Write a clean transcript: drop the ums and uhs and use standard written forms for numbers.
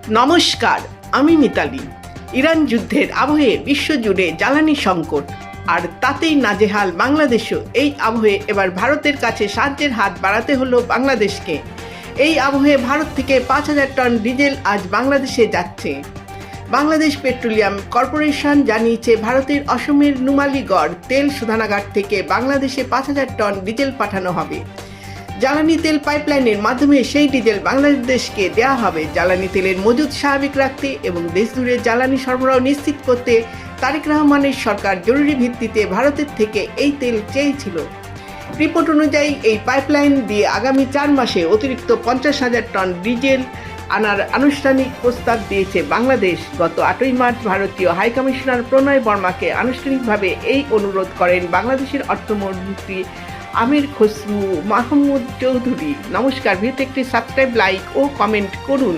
নমস্কার, আমি মিতালি। ইরান যুদ্ধের আবহে বিশ্বজুড়ে জ্বালানি সংকট, আর তাতেই নাজেহাল বাংলাদেশও। এই আবহে এবার ভারতের কাছে সাহায্যের হাত বাড়াতে হলো বাংলাদেশকে। এই আবহে ভারত থেকে 5,000 টন ডিজেল আজ বাংলাদেশে যাচ্ছে। বাংলাদেশ পেট্রোলিয়াম কর্পোরেশন জানিয়েছে, ভারতের অসমের নুমালীগড় তেল শোধনাগার থেকে বাংলাদেশে 5,000 টন ডিজেল পাঠানো হবে। জ্বালানি তেল পাইপলাইনের মাধ্যমে সেই ডিজেল বাংলাদেশকে দেওয়া হবে। জ্বালানি তেলের মজুদ স্বাভাবিক রাখতে এবং দেশ জুড়ে জ্বালানি সরবরাহ নিশ্চিত করতে তারেক রহমানের সরকার জরুরি ভিত্তিতে ভারতের থেকে এই তেল চেয়েছিল। রিপোর্ট অনুযায়ী এই পাইপলাইন দিয়ে আগামী 4 মাসে অতিরিক্ত 50,000 টন ডিজেল আনার আনুষ্ঠানিক প্রস্তাব দিয়েছে বাংলাদেশ। গত 8ই মার্চ ভারতীয় হাইকমিশনার প্রণয় বর্মাকে আনুষ্ঠানিকভাবে এই অনুরোধ করেন বাংলাদেশের অর্থমন্ত্রী আমির খসরু মাহমুদ চৌধুরী। নমস্কার, ভিডিওতে একটি সাবস্ক্রাইব, লাইক ও কমেন্ট করুন।